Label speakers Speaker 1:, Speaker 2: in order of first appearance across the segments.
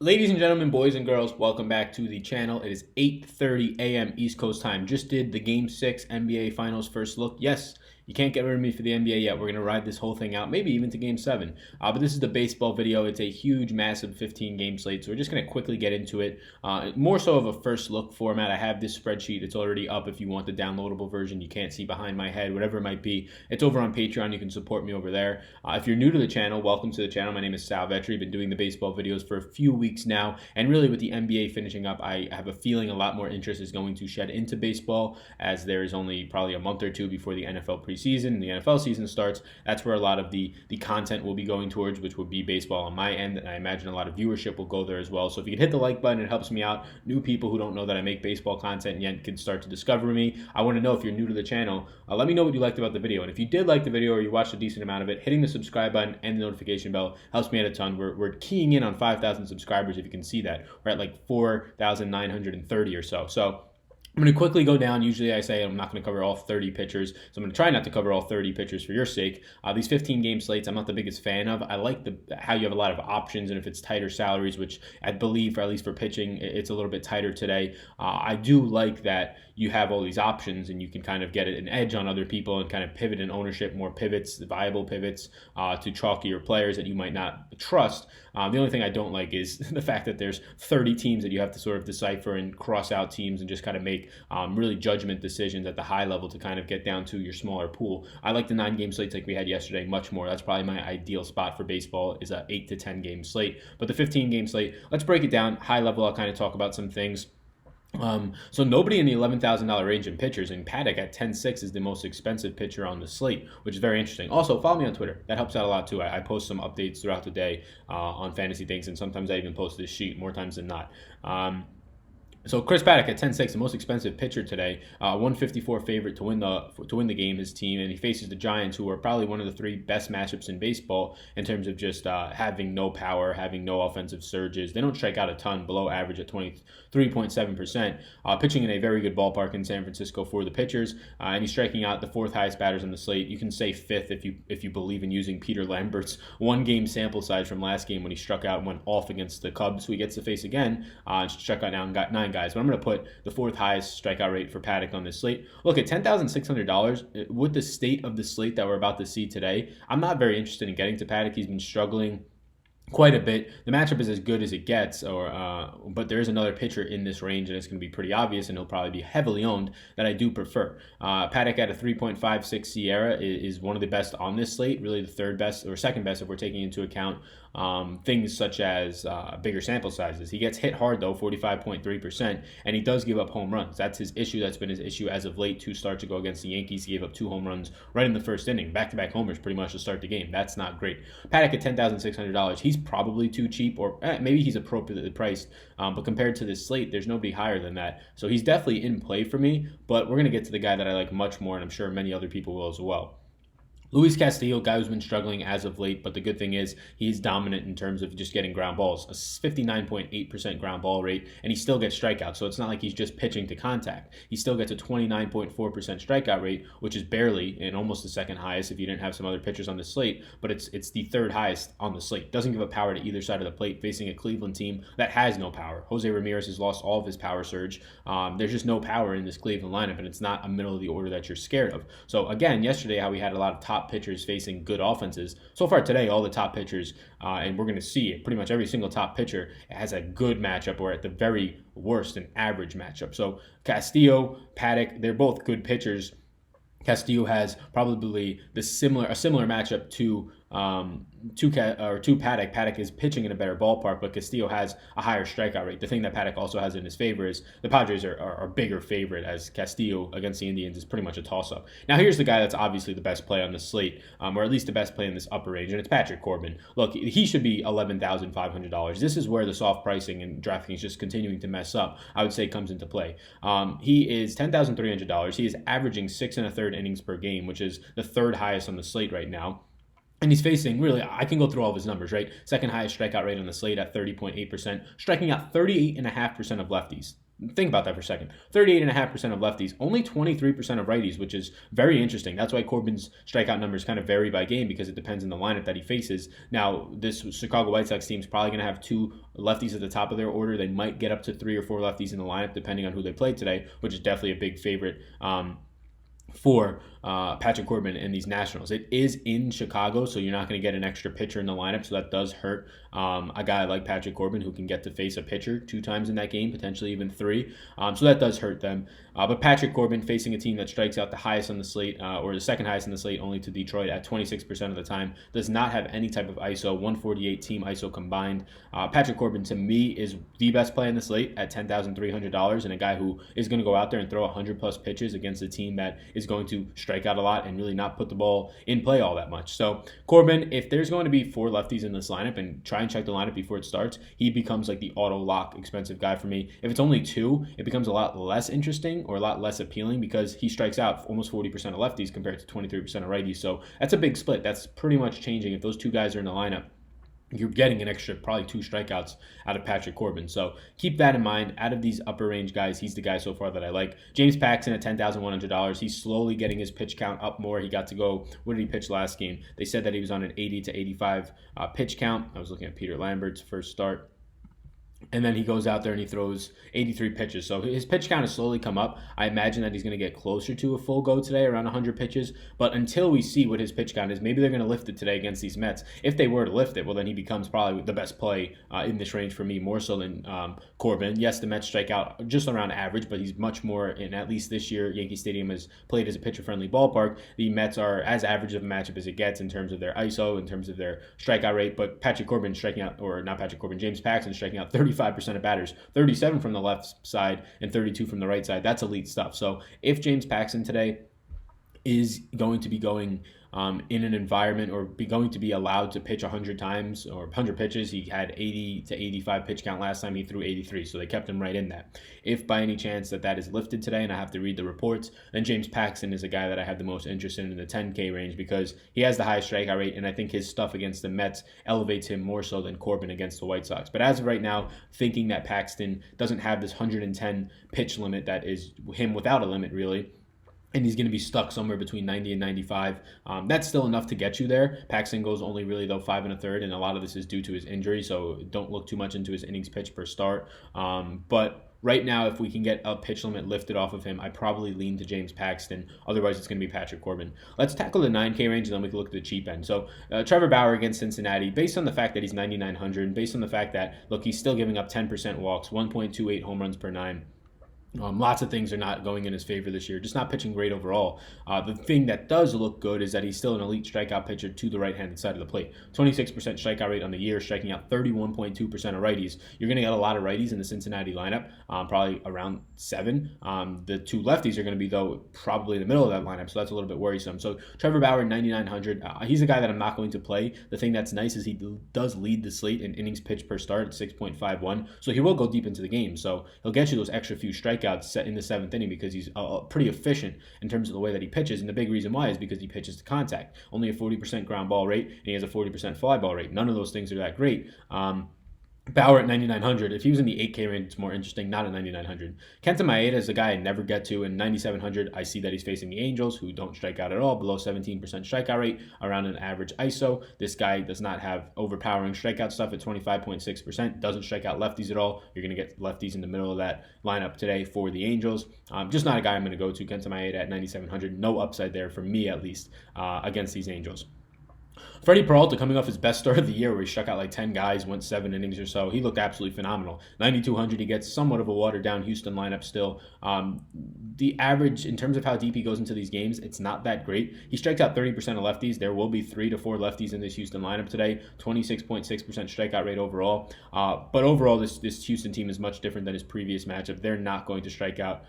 Speaker 1: Ladies and gentlemen, boys and girls, welcome back to the channel. It is 8:30 a.m. East Coast time. Just did the Game 6 NBA Finals first look. Yes, you can't get rid of me for the NBA yet. We're going to ride this whole thing out, maybe even to Game 7. But this is the baseball video. It's a huge, massive 15-game slate, so we're just going to quickly get into it. More so of a first look format. I have this spreadsheet. It's already up if you want the downloadable version. You can't see behind my head, whatever it might be. It's over on Patreon. You can support me over there. If you're new to the channel, welcome to the channel. My name is Sal Vetri. I've been doing the baseball videos for a few weeks now, and really with the NBA finishing up, I have a feeling a lot more interest is going to shed into baseball, as there is only probably a month or two before the NFL preseason and the NFL season starts. That's where a lot of the content will be going towards, which will be baseball on my end, and I imagine a lot of viewership will go there as well. So if you could hit the like button, it helps me out. New people who don't know that I make baseball content yet can start to discover me. I want to know if you're new to the channel. Let me know what you liked about the video, and if you did like the video or you watched a decent amount of it, hitting the subscribe button and the notification bell helps me out a ton. We're keying in on 5,000 subscribers, if you can see that. We're at like 4,930 or so. So I'm going to quickly go down. Usually I say I'm not going to cover all 30 pitchers, so I'm going to try not to cover all 30 pitchers for your sake. These 15-game slates I'm not the biggest fan of. I like how you have a lot of options, and if it's tighter salaries, which I believe, at least for pitching, it's a little bit tighter today. I do like that you have all these options, and you can kind of get an edge on other people and kind of pivot in ownership, more pivots, viable pivots to chalkier players that you might not trust. The only thing I don't like is the fact that there's 30 teams that you have to sort of decipher and cross out teams and just kind of make really judgment decisions at the high level to kind of get down to your smaller pool. I like the 9-game slates like we had yesterday much more. That's probably my ideal spot for baseball, is a 8 to 10 game slate. But the 15-game slate, let's break it down. High level, I'll kind of talk about some things. So nobody in the $11,000 range in pitchers, and Paddock at 10.6 is the most expensive pitcher on the slate, which is very interesting. Also, follow me on Twitter. That helps out a lot too. I post some updates throughout the day on fantasy things, and sometimes I even post this sheet more times than not. So Chris Paddock at 10.6, the most expensive pitcher today, 154 favorite to win the game, his team, and he faces the Giants, who are probably one of the 3 best matchups in baseball in terms of just having no power, having no offensive surges. They don't strike out a ton, below average at 23.7%. Pitching in a very good ballpark in San Francisco for the pitchers, and he's striking out the 4th highest batters on the slate. You can say 5th if you believe in using Peter Lambert's 1-game sample size from last game when he struck out and went off against the Cubs, who he gets to face again, and struck out now and got 9 guys. But I'm going to put the 4th highest strikeout rate for Paddock on this slate. Look, at $10,600, with the state of the slate that we're about to see today, I'm not very interested in getting to Paddock. He's been struggling quite a bit. The matchup is as good as it gets, but there is another pitcher in this range, and it's going to be pretty obvious, and he'll probably be heavily owned, that I do prefer. Paddock at a 3.56 Sierra is one of the best on this slate, really the 3rd best or 2nd best if we're taking into account things such as bigger sample sizes. He gets hit hard though, 45.3%, and he does give up home runs. That's his issue. That's been his issue as of late. 2 starts ago against the Yankees, he gave up 2 home runs right in the first inning. Back-to-back homers pretty much to start the game. That's not great. Paddock at $10,600, he's probably too cheap, or maybe he's appropriately priced, but compared to this slate, there's nobody higher than that. So he's definitely in play for me, but we're going to get to the guy that I like much more, and I'm sure many other people will as well. Luis Castillo, guy who's been struggling as of late, but the good thing is he's dominant in terms of just getting ground balls, a 59.8% ground ball rate, and he still gets strikeouts. So it's not like he's just pitching to contact. He still gets a 29.4% strikeout rate, which is barely and almost the 2nd highest if you didn't have some other pitchers on the slate, but it's the 3rd highest on the slate. Doesn't give up power to either side of the plate, facing a Cleveland team that has no power. Jose Ramirez has lost all of his power surge. There's just no power in this Cleveland lineup, and it's not a middle of the order that you're scared of. So again, yesterday how we had a lot of top pitchers facing good offenses. So far today, all the top pitchers, and we're going to see it, pretty much every single top pitcher has a good matchup, or at the very worst, an average matchup. So Castillo, Paddock, they're both good pitchers. Castillo has probably a similar matchup to Paddock. Paddock is pitching in a better ballpark, but Castillo has a higher strikeout rate. The thing that Paddock also has in his favor is the Padres are a bigger favorite, as Castillo against the Indians is pretty much a toss-up. Now here's the guy that's obviously the best play on the slate, or at least the best play in this upper range, and it's Patrick Corbin. Look, he should be $11,500. This is where the soft pricing and Draftkings just continuing to mess up, I would say, comes into play. He is $10,300. He is averaging 6 1/3 innings per game, which is the 3rd highest on the slate right now. And he's facing, really, I can go through all of his numbers, right? 2nd highest strikeout rate on the slate at 30.8%, striking out 38.5% of lefties. Think about that for a second. 38.5% of lefties, only 23% of righties, which is very interesting. That's why Corbin's strikeout numbers kind of vary by game because it depends on the lineup that he faces. Now, this Chicago White Sox team is probably going to have 2 lefties at the top of their order. They might get up to 3 or 4 lefties in the lineup, depending on who they play today, which is definitely a big favorite for Patrick Corbin and these Nationals. It is in Chicago, so you're not going to get an extra pitcher in the lineup, so that does hurt a guy like Patrick Corbin who can get to face a pitcher 2 times in that game, potentially even 3. So that does hurt them. But Patrick Corbin facing a team that strikes out the highest on the slate, or the second highest on the slate, only to Detroit at 26% of the time, does not have any type of ISO, 148 team ISO combined. Patrick Corbin, to me, is the best play in the slate at $10,300, and a guy who is going to go out there and throw 100-plus pitches against a team that is going to strike out a lot and really not put the ball in play all that much. So Corbin, if there's going to be 4 lefties in this lineup, and try and check the lineup before it starts, he becomes like the auto lock expensive guy for me. If it's only 2, it becomes a lot less interesting or a lot less appealing because he strikes out almost 40% of lefties compared to 23% of righties. So that's a big split. That's pretty much changing. If those 2 guys are in the lineup, you're getting an extra probably 2 strikeouts out of Patrick Corbin. So keep that in mind. Out of these upper range guys, he's the guy so far that I like. James Paxton at $10,100. He's slowly getting his pitch count up more. He got to go, what did he pitch last game? They said that he was on an 80 to 85 pitch count. I was looking at Peter Lambert's first start. And then he goes out there and he throws 83 pitches. So his pitch count has slowly come up. I imagine that he's going to get closer to a full go today, around 100 pitches. But until we see what his pitch count is, maybe they're going to lift it today against these Mets. If they were to lift it, well, then he becomes probably the best play in this range for me, more so than Corbin. Yes, the Mets strike out just around average, but he's much more, and at least this year, Yankee Stadium has played as a pitcher-friendly ballpark. The Mets are as average of a matchup as it gets in terms of their ISO, in terms of their strikeout rate. But Patrick Corbin striking out, or not Patrick Corbin, James Paxton striking out 35% of batters, 37 from the left side and 32 from the right side. That's elite stuff. So if James Paxton today is going to be going in an environment or going to be allowed to pitch 100 times or 100 pitches, he had 80 to 85 pitch count last time. He threw 83, so they kept him right in that. If by any chance that is lifted today, and I have to read the reports, then James Paxton is a guy that I have the most interest in the 10K range because he has the highest strikeout rate, and I think his stuff against the Mets elevates him more so than Corbin against the White Sox. But as of right now, thinking that Paxton doesn't have this 110 pitch limit that is him without a limit really, and he's going to be stuck somewhere between 90 and 95. That's still enough to get you there. Paxton goes only really, though, 5 1/3, and a lot of this is due to his injury, so don't look too much into his innings pitched per start. But right now, if we can get a pitch limit lifted off of him, I probably lean to James Paxton. Otherwise, it's going to be Patrick Corbin. Let's tackle the 9K range, and then we can look at the cheap end. So Trevor Bauer against Cincinnati, based on the fact that he's 9,900, based on the fact that, look, he's still giving up 10% walks, 1.28 home runs per 9. Lots of things are not going in his favor this year, just not pitching great overall. The thing that does look good is that he's still an elite strikeout pitcher to the right-handed side of the plate. 26% strikeout rate on the year, striking out 31.2% of righties. You're going to get a lot of righties in the Cincinnati lineup, probably around 7. The 2 lefties are going to be, though, probably in the middle of that lineup, so that's a little bit worrisome. So Trevor Bauer, 9,900. He's a guy that I'm not going to play. The thing that's nice is he does lead the slate in innings pitched per start at 6.51, so he will go deep into the game. So he'll get you those extra few strikeouts set in the 7th inning because he's pretty efficient in terms of the way that he pitches, and the big reason why is because he pitches to contact. Only a 40% ground ball rate, and he has a 40% fly ball rate. None of those things are that great. Bauer at 9,900. If he was in the 8K range, it's more interesting, not at 9,900. Kenta Maeda is a guy I never get to. In 9,700, I see that he's facing the Angels, who don't strike out at all, below 17% strikeout rate, around an average ISO. This guy does not have overpowering strikeout stuff at 25.6%, doesn't strike out lefties at all. You're going to get lefties in the middle of that lineup today for the Angels. Just not a guy I'm going to go to. Kenta Maeda at 9,700. No upside there, for me at least, against these Angels. Freddie Peralta coming off his best start of the year where he struck out like 10 guys, went 7 innings or so. He looked absolutely phenomenal. 9,200, he gets somewhat of a watered-down Houston lineup still. The average, in terms of how deep he goes into these games, it's not that great. He strikes out 30% of lefties. There will be 3 to 4 lefties in this Houston lineup today. 26.6% strikeout rate overall. But overall, this Houston team is much different than his previous matchup. They're not going to strike out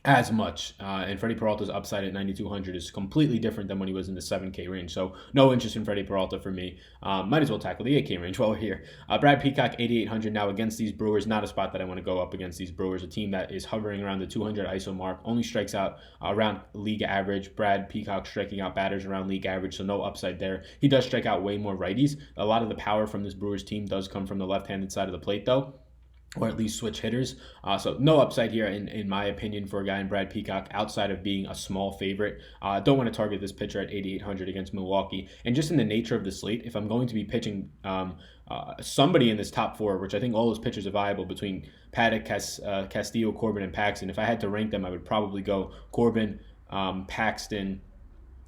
Speaker 1: as much, and Freddie Peralta's upside at 9,200 is completely different than when he was in the 7K range, so no interest in Freddie Peralta for me. Might as well tackle the 8K range while we're here. Brad Peacock, 8,800 now against these Brewers. Not a spot that I want to go up against these Brewers, a team that is hovering around the 200 ISO mark, only strikes out around league average. Brad Peacock striking out batters around league average, so no upside there. He does strike out way more righties. A lot of the power from this Brewers team does come from the left-handed side of the plate, though. or at least switch hitters. So no upside here, in my opinion, for a guy in Brad Peacock outside of being a small favorite. Don't want to target this pitcher at 8,800 against Milwaukee. And just in the nature of the slate, if I'm going to be pitching somebody in this top four, which I think all those pitchers are viable between Paddock, Castillo, Corbin, and Paxton. If I had to rank them, I would probably go Corbin, Paxton.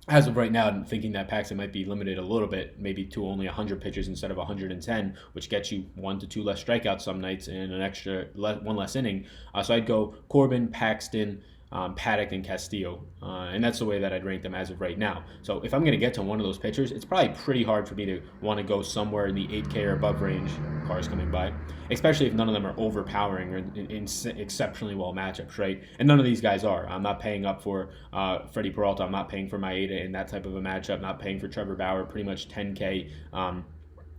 Speaker 1: As of right now, I'm thinking that Paxton might be limited a little bit, maybe to only 100 pitches instead of 110, which gets you 1 to 2 less strikeouts some nights and an extra one less inning. So I'd go Corbin, Paxton, Paddock, and Castillo, and that's the way that I'd rank them as of right now. So if I'm going to get to one of those pitchers, it's probably pretty hard for me to want to go somewhere in the 8K or above range. Cars coming by, especially if none of them are overpowering or in exceptionally well matchups, right? And none of these guys are. I'm not paying up for Freddie Peralta. I'm not paying for Maeda in that type of a matchup. Not paying for Trevor Bauer. Pretty much 10K.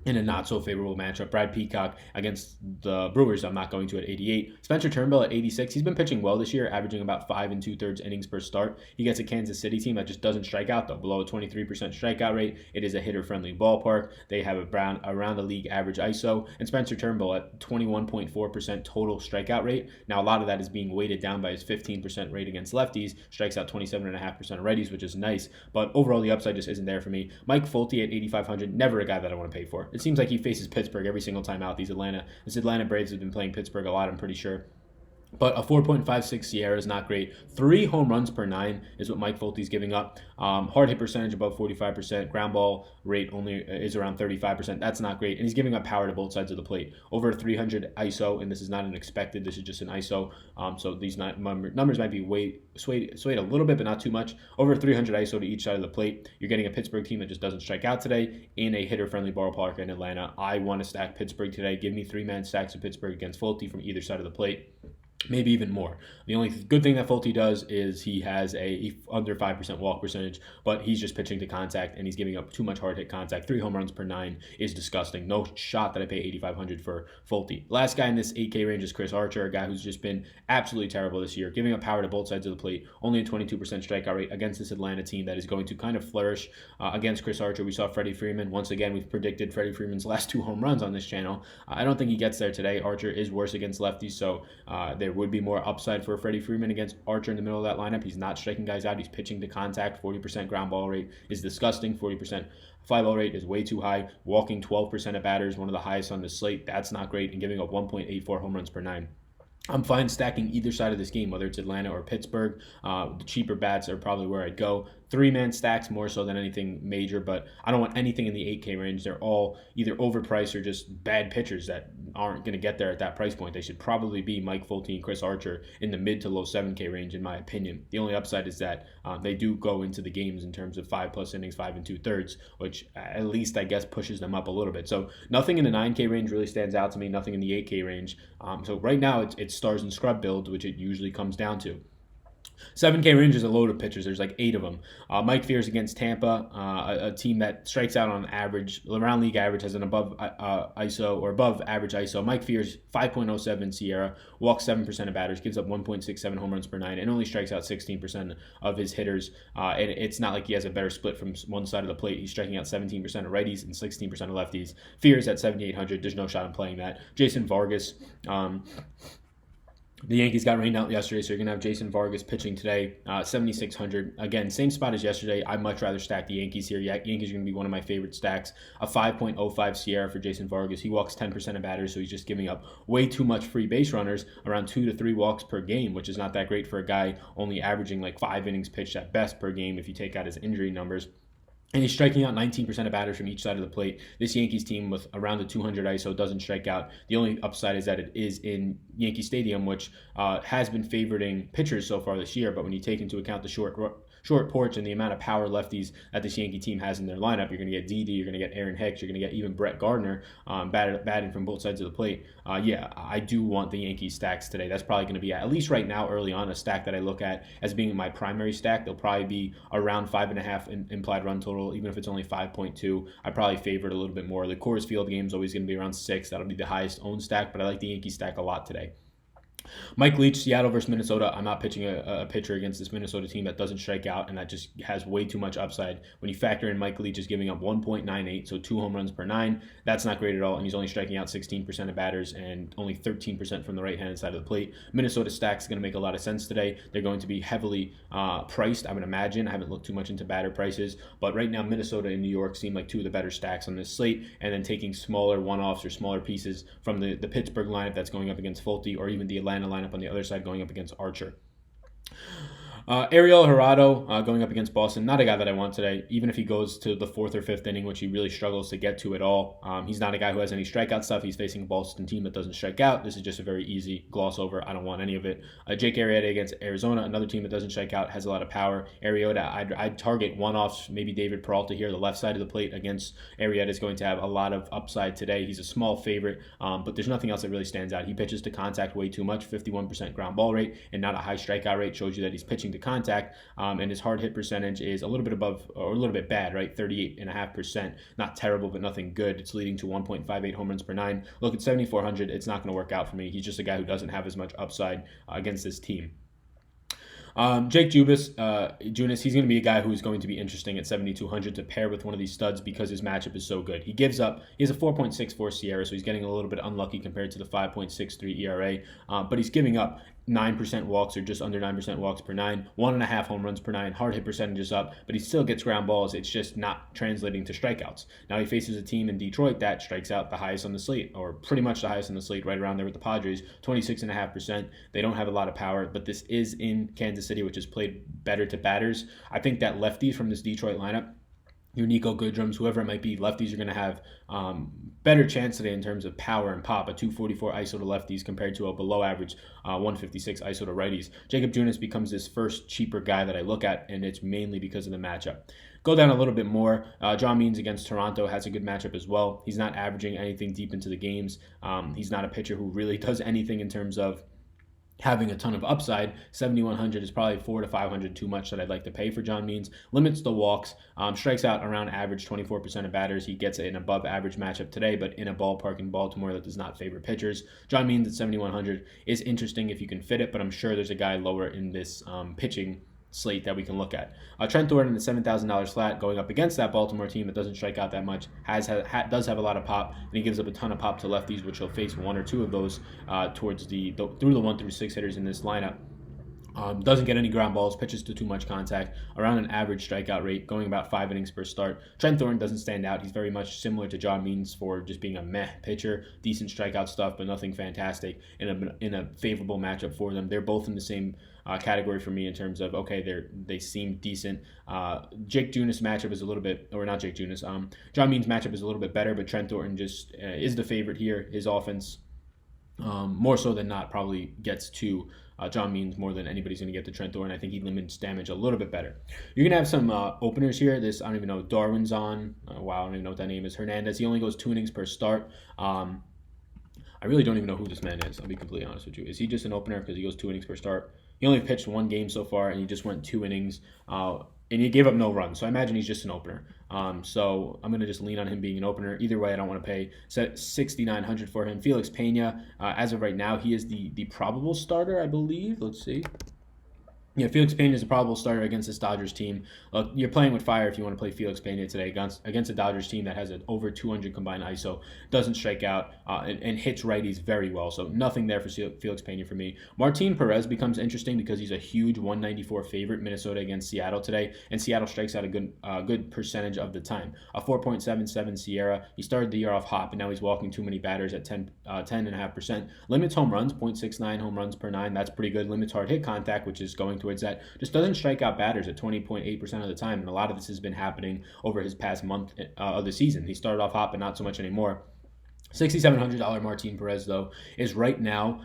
Speaker 1: In a not so favorable matchup. Brad Peacock against the Brewers, I'm not going to at 88. Spencer Turnbull at 86. He's been pitching well this year, averaging about 5 2/3 innings per start. He gets a Kansas City team that just doesn't strike out, though. Below a 23% strikeout rate. It is a hitter-friendly ballpark. They have around the league average ISO. And Spencer Turnbull at 21.4% total strikeout rate. Now, a lot of that is being weighted down by his 15% rate against lefties. Strikes out 27.5% of righties, which is nice. But overall, the upside just isn't there for me. Mike Folty at 8,500. Never a guy that I want to pay for. It seems like he faces Pittsburgh every single time out. This Atlanta Braves have been playing Pittsburgh a lot, I'm pretty sure. But a 4.56 Sierra is not great. 3 home runs per 9 is what Mike Folty's giving up. Hard hit percentage above 45%. Ground ball rate only is around 35%. That's not great. And he's giving up power to both sides of the plate. Over 300 ISO, and this is not an expected. This is just an ISO. So these numbers might be swayed a little bit, but not too much. Over 300 ISO to each side of the plate. You're getting a Pittsburgh team that just doesn't strike out today in a hitter-friendly ballpark in Atlanta. I want to stack Pittsburgh today. Give me 3-man stacks of Pittsburgh against Folty from either side of the plate. Maybe even more. The only good thing that Folty does is he has a under 5% walk percentage, but he's just pitching to contact, and he's giving up too much hard hit contact. 3 home runs per 9 is disgusting. No shot that I pay 8,500 for Folty. Last guy in this 8K range is Chris Archer, a guy who's just been absolutely terrible this year, giving up power to both sides of the plate. Only a 22% strikeout rate against this Atlanta team that is going to kind of flourish against Chris Archer. We saw Freddie Freeman. Once again, we've predicted Freddie Freeman's last 2 home runs on this channel. I don't think he gets there today. Archer is worse against lefties, so there would be more upside for Freddie Freeman against Archer in the middle of that lineup. He's not striking guys out. He's pitching to contact. 40% ground ball rate is disgusting. 40% fly ball rate is way too high. Walking 12% of batters, one of the highest on the slate. That's not great. And giving up 1.84 home runs per 9. I'm fine stacking either side of this game, whether it's Atlanta or Pittsburgh. The cheaper bats are probably where I'd go. 3-man stacks more so than anything major, but I don't want anything in the 8K range. They're all either overpriced or just bad pitchers that aren't going to get there at that price point. They should probably be Mike Folty and Chris Archer in the mid to low 7K range, in my opinion. The only upside is that they do go into the games in terms of 5+ innings, 5 2/3, which at least I guess pushes them up a little bit. So nothing in the 9K range really stands out to me. Nothing in the 8K range. So right now it's stars and scrub build, which it usually comes down to. 7K range is a load of pitchers. There's like 8 of them. Mike Fiers against Tampa, a team that strikes out on average, around league average, has an above ISO or above average ISO. Mike Fiers, 5.07 Sierra, walks 7% of batters, gives up 1.67 home runs per 9, and only strikes out 16% of his hitters. And it's not like he has a better split from one side of the plate. He's striking out 17% of righties and 16% of lefties. Fiers at 7,800. There's no shot in playing that. Jason Vargas. The Yankees got rained out yesterday, so you're going to have Jason Vargas pitching today, 7,600. Again, same spot as yesterday. I'd much rather stack the Yankees here. Yankees are going to be one of my favorite stacks. A 5.05 Sierra for Jason Vargas. He walks 10% of batters, so he's just giving up way too much free base runners, around 2 to 3 walks per game, which is not that great for a guy only averaging like 5 innings pitched at best per game if you take out his injury numbers. And he's striking out 19% of batters from each side of the plate. This Yankees team with around the 200 ISO doesn't strike out. The only upside is that it is in Yankee Stadium, which has been favoring pitchers so far this year. But when you take into account the short porch and the amount of power lefties that this Yankee team has in their lineup, you're going to get Didi, you're going to get Aaron Hicks, you're going to get even Brett Gardner batting from both sides of the plate. I do want the Yankees stacks today. That's probably going to be, at least right now, early on, a stack that I look at as being my primary stack. They'll probably be around 5.5 implied run total, even if it's only 5.2. I probably favor it a little bit more. The Coors Field game is always going to be around 6. That'll be the highest owned stack, but I like the Yankee stack a lot today. Mike Leach, Seattle versus Minnesota. I'm not pitching a pitcher against this Minnesota team that doesn't strike out and that just has way too much upside. When you factor in Mike Leach is giving up 1.98, so 2 home runs per 9, that's not great at all. And he's only striking out 16% of batters and only 13% from the right-handed side of the plate. Minnesota stack is going to make a lot of sense today. They're going to be heavily priced, I would imagine. I haven't looked too much into batter prices, but right now Minnesota and New York seem like two of the better stacks on this slate, and then taking smaller one-offs or smaller pieces from the Pittsburgh lineup that's going up against Fulte, or even the Atlanta lineup on the other side going up against Archer. Ariel Hirado going up against Boston. Not a guy that I want today. Even if he goes to the 4th or 5th inning, which he really struggles to get to at all. He's not a guy who has any strikeout stuff. He's facing a Boston team that doesn't strike out. This is just a very easy gloss over. I don't want any of it. Jake Arrieta against Arizona, another team that doesn't strike out, has a lot of power. Arrieta, I'd target one-offs, maybe David Peralta here. The left side of the plate against Arrieta is going to have a lot of upside today. He's a small favorite, but there's nothing else that really stands out. He pitches to contact way too much, 51% ground ball rate, and not a high strikeout rate. Shows you that he's pitching to contact. And his hard hit percentage is a little bit above, or a little bit bad, right? 38.5%. Not terrible, but nothing good. It's leading to 1.58 home runs per 9. Look, at 7,400, it's not going to work out for me. He's just a guy who doesn't have as much upside against this team. Jake Junis, he's going to be a guy who's going to be interesting at 7,200 to pair with one of these studs because his matchup is so good. He has a 4.64 Sierra, so he's getting a little bit unlucky compared to the 5.63 ERA, but he's giving up 9% walks, or just under 9% walks per 9, 1.5 home runs per 9, hard hit percentage is up, but he still gets ground balls. It's just not translating to strikeouts. Now he faces a team in Detroit that strikes out the highest on the slate, or pretty much the highest on the slate, right around there with the Padres, 26.5%. They don't have a lot of power, but this is in Kansas City, which has played better to batters. I think that lefties from this Detroit lineup, your Nico Goodrums, whoever it might be, lefties are going to have better chance today in terms of power and pop. A 244 ISO to lefties compared to a below average 156 ISO to righties. Jacob Junis becomes this first cheaper guy that I look at, and it's mainly because of the matchup. Go down a little bit more. John Means against Toronto has a good matchup as well. He's not averaging anything deep into the games. He's not a pitcher who really does anything in terms of having a ton of upside. 7,100 is probably 400 to 500 too much that I'd like to pay for John Means. Limits the walks, strikes out around average 24% of batters. He gets an above average matchup today, but in a ballpark in Baltimore that does not favor pitchers. John Means at 7,100 is interesting if you can fit it, but I'm sure there's a guy lower in this pitching slate that we can look at. Trent Thornton at $7,000 flat going up against that Baltimore team that doesn't strike out that much, does have a lot of pop, and he gives up a ton of pop to lefties, which he'll face one or two of those towards through the 1 through 6 hitters in this lineup. Doesn't get any ground balls, pitches to too much contact, around an average strikeout rate, going about 5 innings per start. Trent Thornton doesn't stand out. He's very much similar to John Means for just being a meh pitcher, decent strikeout stuff, but nothing fantastic in a favorable matchup for them. They're both in the same category for me in terms of, okay, they seem decent. Jake Junis matchup is a little bit, or not Jake Junis, John Means matchup is a little bit better, but Trent Thornton just is the favorite here. His offense, more so than not, probably gets to John Means more than anybody's going to get to Trent Thornton. I think he limits damage a little bit better. You're going to have some openers here. I don't even know. Darwin's on. Wow, I don't even know what that name is. Hernandez. He only goes 2 innings per start. I really don't even know who this man is. I'll be completely honest with you. Is he just an opener because he goes 2 innings per start? He only pitched 1 game so far, and he just went 2 innings. And he gave up no runs, so I imagine he's just an opener. So I'm going to just lean on him being an opener. Either way, I don't want to pay $6,900 for him. Felix Pena, as of right now, he is the probable starter, I believe. Let's see. Yeah, Felix Pena is a probable starter against this Dodgers team. You're playing with fire if you want to play Felix Pena today against a Dodgers team that has an over 200 combined ISO, doesn't strike out, and hits righties very well. So nothing there for Felix Pena for me. Martin Perez becomes interesting because he's a huge 194 favorite. Minnesota against Seattle today, and Seattle strikes out a good percentage of the time. A 4.77 Sierra. He started the year off hot, but now he's walking too many batters at 10.5%. Limits home runs, 0.69 home runs per 9. That's pretty good. Limits hard hit contact, which is going towards that. Just doesn't strike out batters at 20.8% of the time, and a lot of this has been happening over his past month of the season. He started off hot, but not so much anymore. $6,700 Martin Perez, though, is right now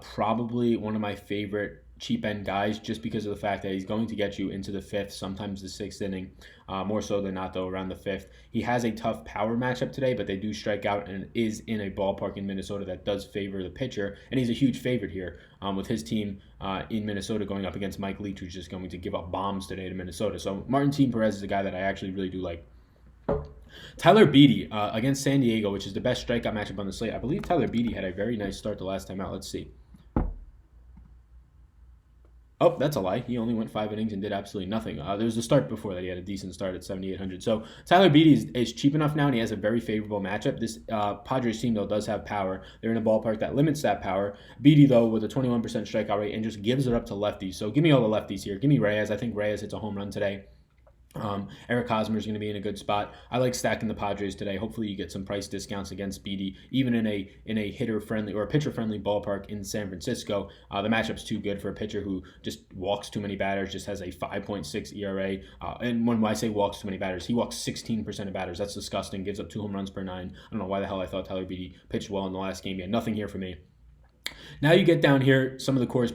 Speaker 1: probably one of my favorite cheap end guys, just because of the fact that he's going to get you into the 5th, sometimes the 6th inning, more so than not, though, around the 5th. He has a tough power matchup today, but they do strike out, and is in a ballpark in Minnesota that does favor the pitcher, and he's a huge favorite here with his team in Minnesota going up against Mike Leach, who's just going to give up bombs today to Minnesota. So Martin Perez is a guy that I actually really do like. Tyler Beede against San Diego, which is the best strikeout matchup on the slate. I believe Tyler Beede had a very nice start the last time out. Let's see. Oh, that's a lie. He only went 5 innings and did absolutely nothing. There was a start before that. He had a decent start at 7,800. So Tyler Beede is cheap enough now, and he has a very favorable matchup. This Padres team, though, does have power. They're in a ballpark that limits that power. Beede, though, with a 21% strikeout rate and just gives it up to lefties. So give me all the lefties here. Give me Reyes. I think Reyes hits a home run today. Eric Hosmer is going to be in a good spot. I like stacking the Padres today. Hopefully you get some price discounts against Beede, even in a hitter friendly or a pitcher friendly ballpark in San Francisco. The matchup's too good for a pitcher who just walks too many batters, just has a 5.6 ERA. And when I say walks too many batters, he walks 16% of batters. That's disgusting. Gives up 2 home runs per 9. I don't know why the hell I thought Tyler Beede pitched well in the last game. He had nothing here for me. Now you get down here, some of the Coors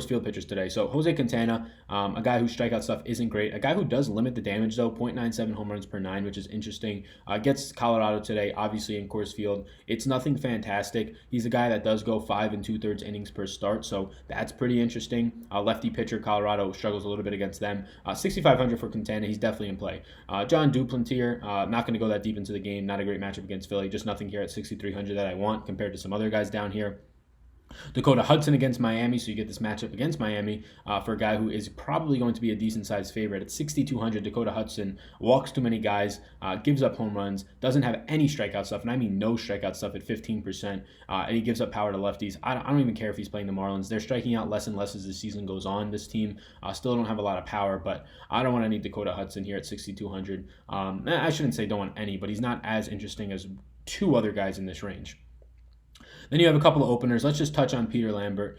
Speaker 1: Field pitchers today. So Jose Quintana, a guy whose strikeout stuff isn't great. A guy who does limit the damage, though, 0.97 home runs per 9, which is interesting. Gets Colorado today, obviously in Coors Field. It's nothing fantastic. He's a guy that does go 5 2/3 innings per start, so that's pretty interesting. Lefty pitcher, Colorado struggles a little bit against them. 6,500 for Quintana. He's definitely in play. John Duplantier, not going to go that deep into the game. Not a great matchup against Philly. Just nothing here at 6,300 that I want compared to some other guys down here. Dakota Hudson against Miami, so you get this matchup against Miami for a guy who is probably going to be a decent-sized favorite. At 6,200, Dakota Hudson walks too many guys, gives up home runs, doesn't have any strikeout stuff, and I mean no strikeout stuff at 15%, and he gives up power to lefties. I don't even care if he's playing the Marlins. They're striking out less and less as the season goes on. This team still don't have a lot of power, but I don't want any Dakota Hudson here at 6,200. I shouldn't say don't want any, but he's not as interesting as 2 other guys in this range. Then you have a couple of openers. Let's just touch on Peter Lambert.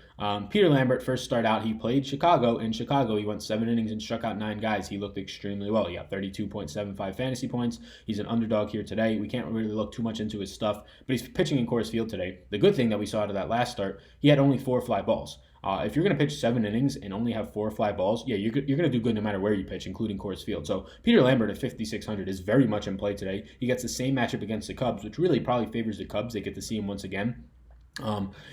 Speaker 1: Peter Lambert first started out, he played Chicago. In Chicago, he went 7 innings and struck out 9 guys. He looked extremely well. He got 32.75 fantasy points. He's an underdog here today. We can't really look too much into his stuff, but he's pitching in Coors Field today. The good thing that we saw out of that last start, he had only 4 fly balls. If you're going to pitch 7 innings and only have 4 fly balls, yeah, you're going to do good no matter where you pitch, including Coors Field. So Peter Lambert at 5,600 is very much in play today. He gets the same matchup against the Cubs, which really probably favors the Cubs. They get to see him once again.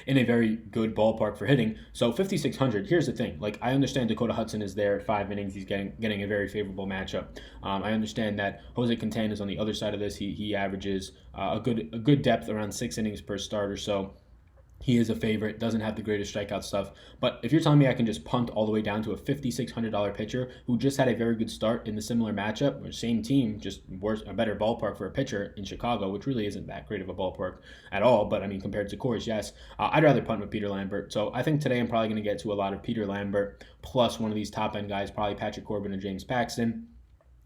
Speaker 1: In a very good ballpark for hitting. So 5,600, here's the thing. Like, I understand Dakota Hudson is there at 5 innings. He's getting a very favorable matchup. I understand that Jose Quintana is on the other side of this. He averages a good depth around 6 innings per start or so. He is a favorite, doesn't have the greatest strikeout stuff. But if you're telling me I can just punt all the way down to a $5,600 pitcher who just had a very good start in the similar matchup, or same team, just worse, a better ballpark for a pitcher in Chicago, which really isn't that great of a ballpark at all. But I mean, compared to Coors, yes, I'd rather punt with Peter Lambert. So I think today I'm probably going to get to a lot of Peter Lambert plus one of these top end guys, probably Patrick Corbin or James Paxton.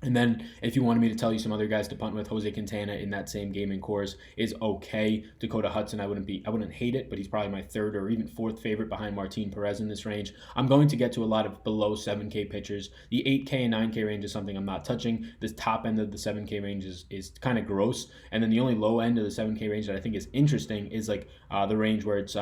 Speaker 1: And then if you wanted me to tell you some other guys to punt with, Jose Quintana in that same game in Coors is okay. Dakota Hudson, I wouldn't hate it, but he's probably my 3rd or even 4th favorite behind Martin Perez in this range. I'm going to get to a lot of below 7K pitchers. The 8K and 9K range is something I'm not touching. The top end of the 7K range is kind of gross. And then the only low end of the 7K range that I think is interesting is like the range where it's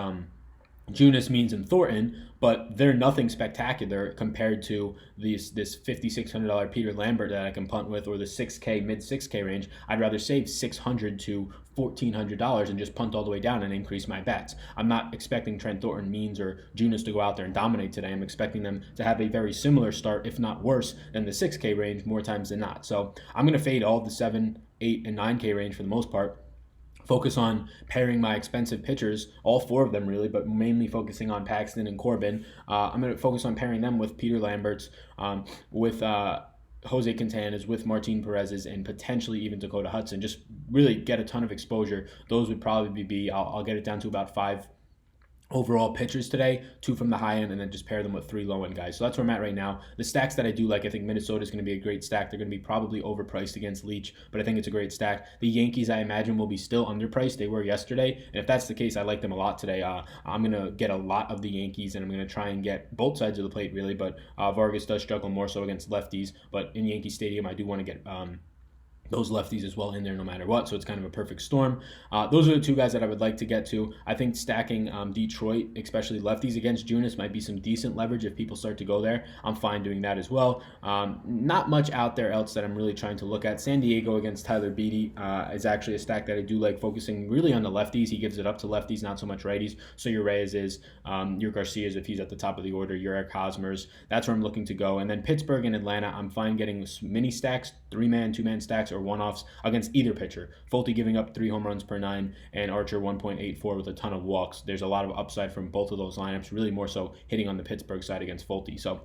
Speaker 1: Junis, Means, and Thornton, but they're nothing spectacular compared to this $5,600 Peter Lambert that I can punt with, or the 6K, mid 6K range. I'd rather save $600 to $1,400 and just punt all the way down and increase my bets. I'm not expecting Trent Thornton, Means, or Junis to go out there and dominate today. I'm expecting them to have a very similar start, if not worse, than the 6K range more times than not. So I'm going to fade all the 7, 8, and 9K range for the most part. Focus on pairing my expensive pitchers, all 4 of them really, but mainly focusing on Paxton and Corbin. I'm going to focus on pairing them with Peter Lambert's, with Jose Quintana's, with Martin Perez's, and potentially even Dakota Hudson. Just really get a ton of exposure. Those would probably be, I'll get it down to about 5 overall pitchers today, 2 from the high end, and then just pair them with 3 low end guys. So that's where I'm at right now. The stacks that I do like, I think Minnesota is going to be a great stack. They're going to be probably overpriced against Leach, but I think it's a great stack. The Yankees, I imagine, will be still underpriced. They were yesterday, and if that's the case, I like them a lot today. I'm going to get a lot of the Yankees, and I'm going to try and get both sides of the plate really, but Vargas does struggle more so against lefties, but in Yankee Stadium, I do want to get those lefties as well in there no matter what, so it's kind of a perfect storm. Those are the 2 guys that I would like to get to. I think stacking Detroit, especially lefties against Junis, might be some decent leverage if people start to go there. I'm fine doing that as well. Not much out there else that I'm really trying to look at. San Diego against Tyler Beede is actually a stack that I do like, focusing really on the lefties. He gives it up to lefties, not so much righties. So your Reyes is, your Garcia's if he's at the top of the order, your Eric Hosmer's. That's where I'm looking to go. And then Pittsburgh and Atlanta, I'm fine getting mini stacks, 3-man, 2-man stacks, or one-offs against either pitcher. Fulte giving up 3 home runs per 9, and Archer 1.84 with a ton of walks. There's a lot of upside from both of those lineups, really more so hitting on the Pittsburgh side against Fulte. So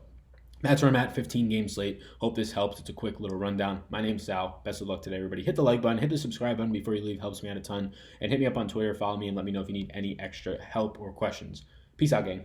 Speaker 1: that's where I'm at, 15 game slate. Hope this helps. It's a quick little rundown. My name's Sal. Best of luck today, everybody. Hit the like button, hit the subscribe button before you leave. Helps me out a ton. And hit me up on Twitter. Follow me and let me know if you need any extra help or questions. Peace out, gang.